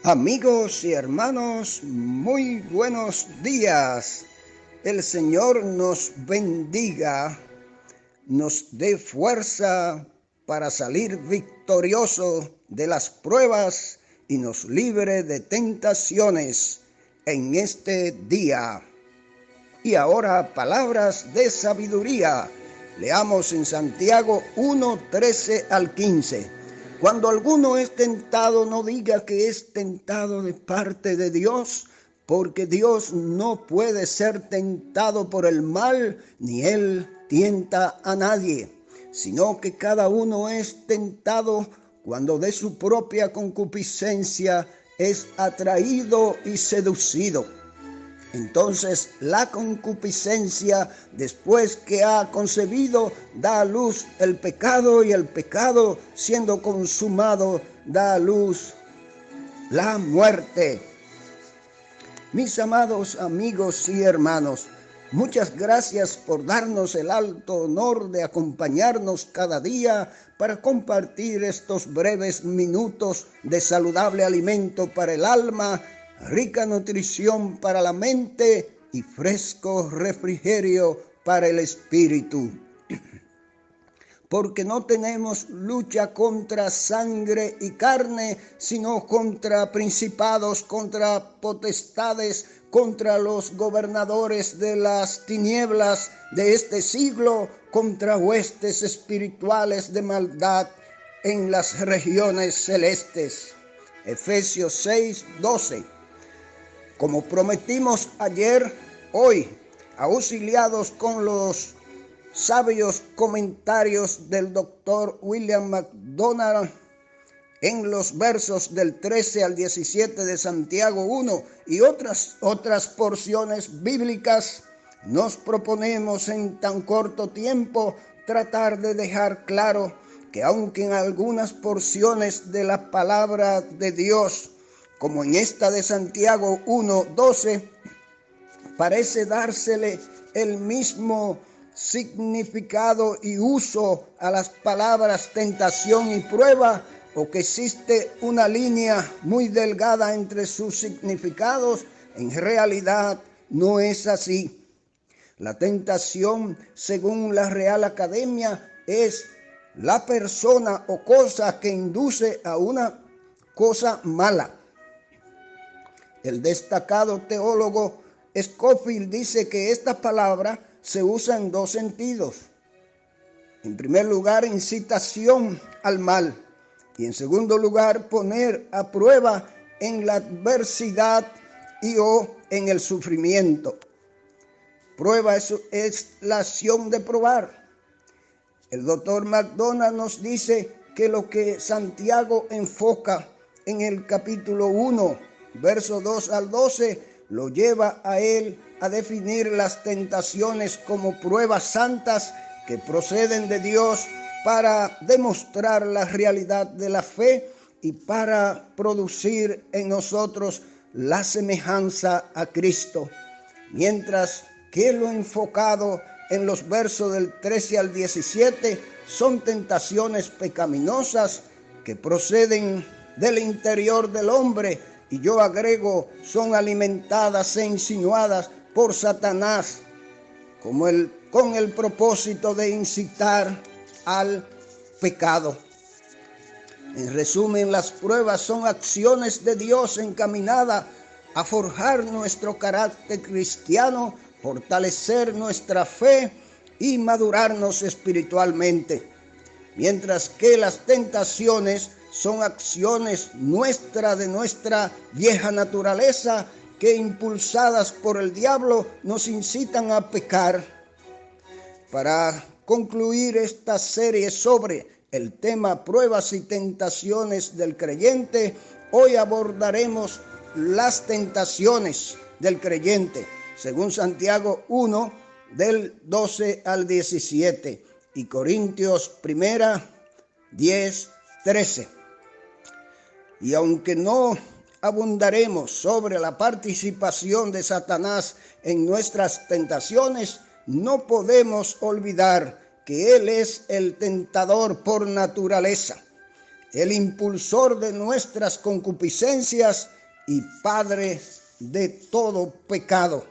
Amigos y hermanos, muy buenos días. El Señor nos bendiga, nos dé fuerza para salir victorioso de las pruebas y nos libre de tentaciones en este día. Y ahora palabras de sabiduría. Leamos en Santiago 1:13 al 15. Cuando alguno es tentado, no diga que es tentado de parte de Dios, porque Dios no puede ser tentado por el mal, ni Él tienta a nadie, sino que cada uno es tentado cuando de su propia concupiscencia es atraído y seducido. Entonces la concupiscencia, después que ha concebido, da a luz el pecado, y el pecado, siendo consumado, da a luz la muerte. Mis amados amigos y hermanos, muchas gracias por darnos el alto honor de acompañarnos cada día para compartir estos breves minutos de saludable alimento para el alma, rica nutrición para la mente y fresco refrigerio para el espíritu. Porque no tenemos lucha contra sangre y carne, sino contra principados, contra potestades, contra los gobernadores de las tinieblas de este siglo, contra huestes espirituales de maldad en las regiones celestes. Efesios 6:12. Como prometimos ayer, hoy, auxiliados con los sabios comentarios del doctor William MacDonald en los versos del 13 al 17 de Santiago 1 y otras porciones bíblicas, nos proponemos en tan corto tiempo tratar de dejar claro que aunque en algunas porciones de la palabra de Dios, como en esta de Santiago 1:12, parece dársele el mismo significado y uso a las palabras tentación y prueba, o que existe una línea muy delgada entre sus significados, en realidad no es así. La tentación, según la Real Academia, es la persona o cosa que induce a una cosa mala. El destacado teólogo Scofield dice que esta palabra se usa en dos sentidos. En primer lugar, incitación al mal, y en segundo lugar, poner a prueba en la adversidad y o en el sufrimiento. Prueba es la acción de probar. El doctor MacDonald nos dice que lo que Santiago enfoca en el capítulo 1, verso 2 al 12, lo lleva a él a definir las tentaciones como pruebas santas que proceden de Dios para demostrar la realidad de la fe y para producir en nosotros la semejanza a Cristo. Mientras que lo enfocado en los versos del 13 al 17 son tentaciones pecaminosas que proceden del interior del hombre, y yo agrego, son alimentadas e insinuadas por Satanás con el propósito de incitar al pecado. En resumen, las pruebas son acciones de Dios encaminadas a forjar nuestro carácter cristiano, fortalecer nuestra fe y madurarnos espiritualmente. Mientras que las tentaciones son acciones de nuestra vieja naturaleza que, impulsadas por el diablo, nos incitan a pecar. Para concluir esta serie sobre el tema pruebas y tentaciones del creyente, hoy abordaremos las tentaciones del creyente, según Santiago 1, del 12 al 17, y Corintios 1, 10, 13. Y aunque no abundaremos sobre la participación de Satanás en nuestras tentaciones, no podemos olvidar que Él es el tentador por naturaleza, el impulsor de nuestras concupiscencias y padre de todo pecado.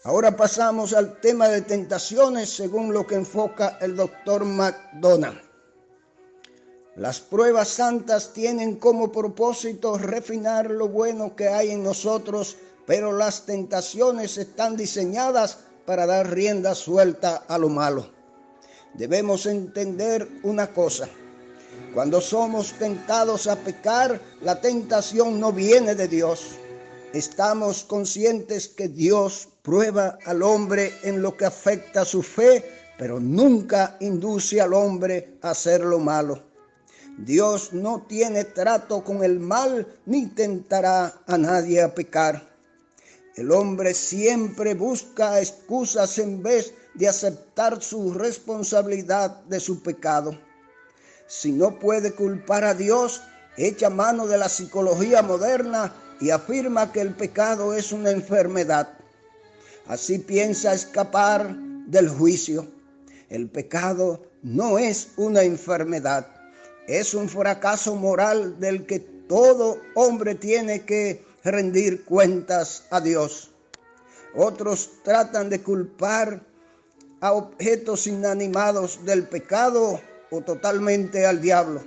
Ahora pasamos al tema de tentaciones según lo que enfoca el doctor McDonough. Las pruebas santas tienen como propósito refinar lo bueno que hay en nosotros, pero las tentaciones están diseñadas para dar rienda suelta a lo malo. Debemos entender una cosa: cuando somos tentados a pecar, la tentación no viene de Dios. Estamos conscientes que Dios prueba al hombre en lo que afecta a su fe, pero nunca induce al hombre a hacer lo malo. Dios no tiene trato con el mal ni tentará a nadie a pecar. El hombre siempre busca excusas en vez de aceptar su responsabilidad de su pecado. Si no puede culpar a Dios, echa mano de la psicología moderna y afirma que el pecado es una enfermedad. Así piensa escapar del juicio. El pecado no es una enfermedad. Es un fracaso moral del que todo hombre tiene que rendir cuentas a Dios. Otros tratan de culpar a objetos inanimados del pecado o totalmente al diablo.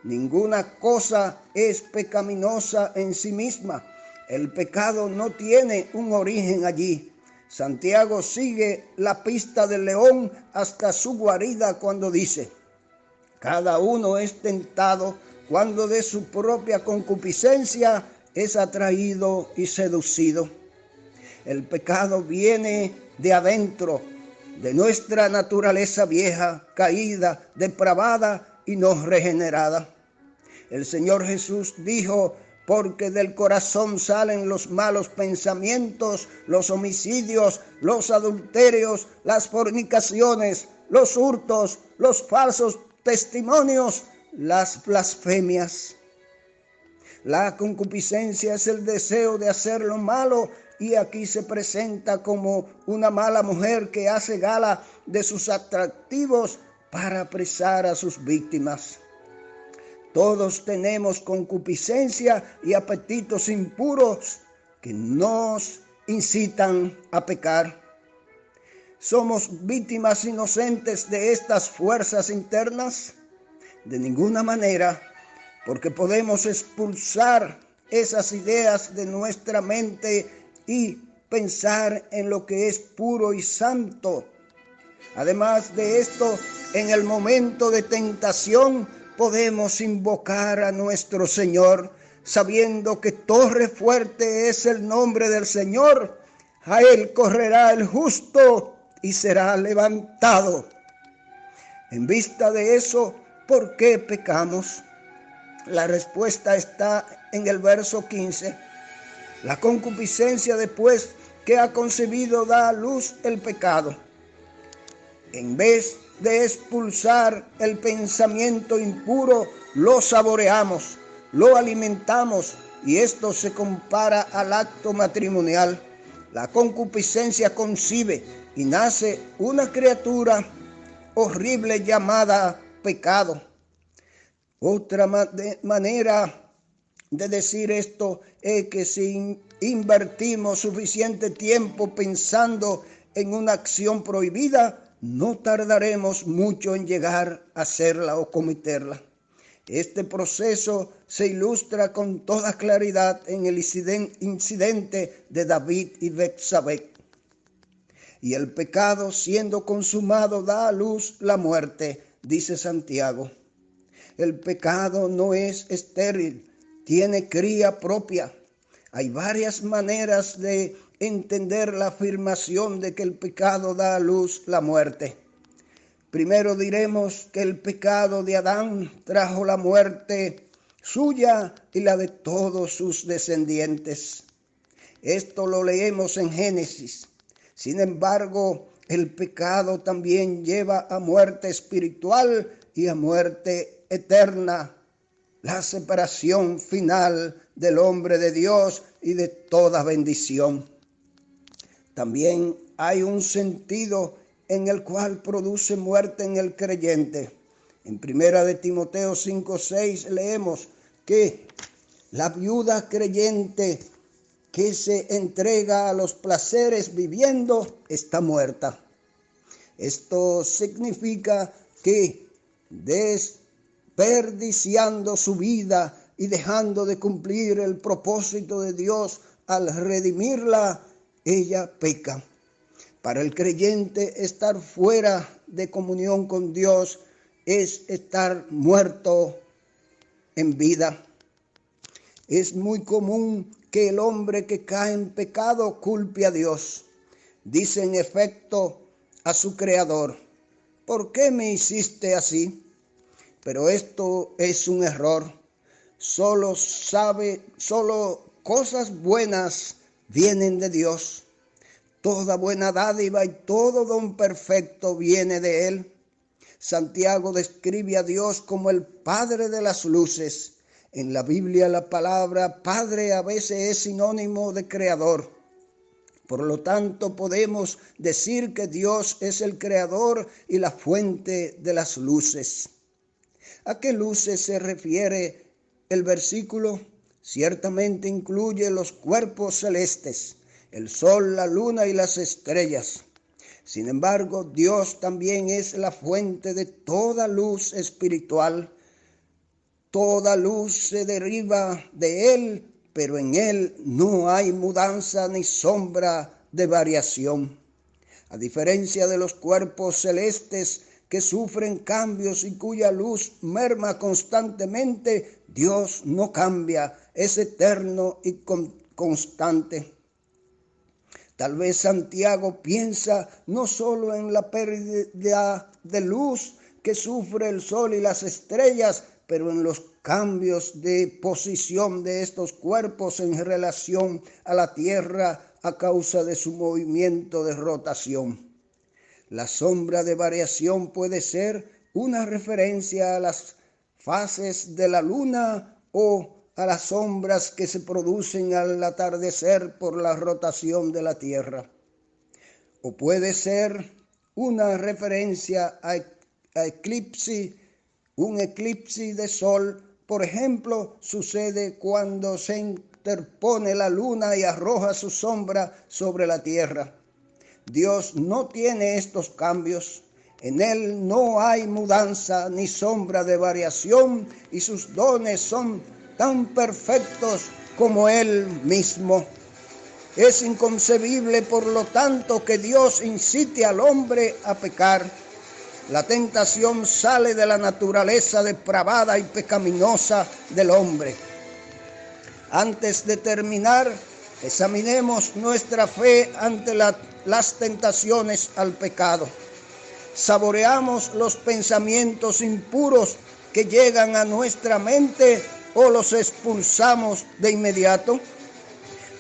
Ninguna cosa es pecaminosa en sí misma. El pecado no tiene un origen allí. Santiago sigue la pista del león hasta su guarida cuando dice: cada uno es tentado cuando de su propia concupiscencia es atraído y seducido. El pecado viene de adentro, de nuestra naturaleza vieja, caída, depravada y no regenerada. El Señor Jesús dijo: porque del corazón salen los malos pensamientos, los homicidios, los adulterios, las fornicaciones, los hurtos, los falsos testimonios, las blasfemias. La concupiscencia es el deseo de hacer lo malo, y aquí se presenta como una mala mujer que hace gala de sus atractivos para apresar a sus víctimas. Todos tenemos concupiscencia y apetitos impuros que nos incitan a pecar. ¿Somos víctimas inocentes de estas fuerzas internas? De ninguna manera, porque podemos expulsar esas ideas de nuestra mente y pensar en lo que es puro y santo. Además de esto, en el momento de tentación podemos invocar a nuestro Señor, sabiendo que torre fuerte es el nombre del Señor. A Él correrá el justo y será levantado. En vista de eso, ¿por qué pecamos? La respuesta está en el verso 15. La concupiscencia, después que ha concebido, da a luz el pecado. En vez de expulsar el pensamiento impuro, lo saboreamos, lo alimentamos, y esto se compara al acto matrimonial. La concupiscencia concibe y nace una criatura horrible llamada pecado. Otra manera de decir esto es que si invertimos suficiente tiempo pensando en una acción prohibida, no tardaremos mucho en llegar a hacerla o cometerla. Este proceso se ilustra con toda claridad en el incidente de David y Betsabé. Y el pecado, siendo consumado, da a luz la muerte, dice Santiago. El pecado no es estéril, tiene cría propia. Hay varias maneras de entender la afirmación de que el pecado da a luz la muerte. Primero diremos que el pecado de Adán trajo la muerte suya y la de todos sus descendientes. Esto lo leemos en Génesis. Sin embargo, el pecado también lleva a muerte espiritual y a muerte eterna, la separación final del hombre de Dios y de toda bendición. También hay un sentido en el cual produce muerte en el creyente. En 1 de Timoteo 5:6 leemos: que la viuda creyente que se entrega a los placeres viviendo está muerta. Esto significa que desperdiciando su vida y dejando de cumplir el propósito de Dios al redimirla, ella peca. Para el creyente, estar fuera de comunión con Dios es estar muerto en vida. Es muy común que el hombre que cae en pecado culpe a Dios. Dice en efecto a su Creador: ¿por qué me hiciste así? Pero esto es un error. Solo cosas buenas vienen de Dios. Toda buena dádiva y todo don perfecto viene de Él. Santiago describe a Dios como el Padre de las luces. En la Biblia la palabra Padre a veces es sinónimo de Creador. Por lo tanto, podemos decir que Dios es el Creador y la fuente de las luces. ¿A qué luces se refiere el versículo? Ciertamente incluye los cuerpos celestes, el sol, la luna y las estrellas. Sin embargo, Dios también es la fuente de toda luz espiritual. Toda luz se deriva de Él, pero en Él no hay mudanza ni sombra de variación. A diferencia de los cuerpos celestes que sufren cambios y cuya luz merma constantemente, Dios no cambia, es eterno y constante. Tal vez Santiago piensa no solo en la pérdida de luz que sufre el sol y las estrellas, pero en los cambios de posición de estos cuerpos en relación a la tierra a causa de su movimiento de rotación. La sombra de variación puede ser una referencia a las fases de la luna o a las sombras que se producen al atardecer por la rotación de la tierra. O puede ser una referencia a eclipse. Un eclipse de sol, por ejemplo, sucede cuando se interpone la luna y arroja su sombra sobre la tierra. Dios no tiene estos cambios. En Él no hay mudanza ni sombra de variación y sus dones son tan perfectos como Él mismo. Es inconcebible, por lo tanto, que Dios incite al hombre a pecar. La tentación sale de la naturaleza depravada y pecaminosa del hombre. Antes de terminar, examinemos nuestra fe ante las tentaciones al pecado. ¿Saboreamos los pensamientos impuros que llegan a nuestra mente o los expulsamos de inmediato?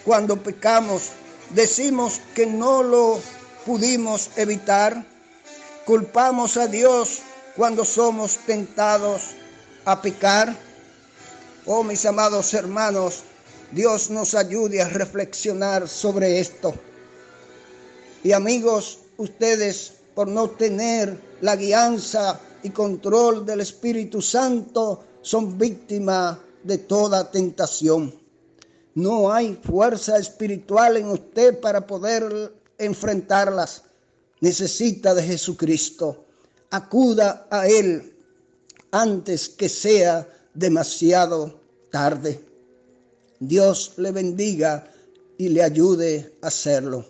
Cuando pecamos, decimos que no lo pudimos evitar. ¿Culpamos a Dios cuando somos tentados a pecar? Oh, mis amados hermanos, Dios nos ayude a reflexionar sobre esto. Y amigos, ustedes, por no tener la guianza y control del Espíritu Santo, son víctimas de toda tentación. No hay fuerza espiritual en usted para poder enfrentarlas. Necesita de Jesucristo. Acuda a Él antes que sea demasiado tarde. Dios le bendiga y le ayude a hacerlo.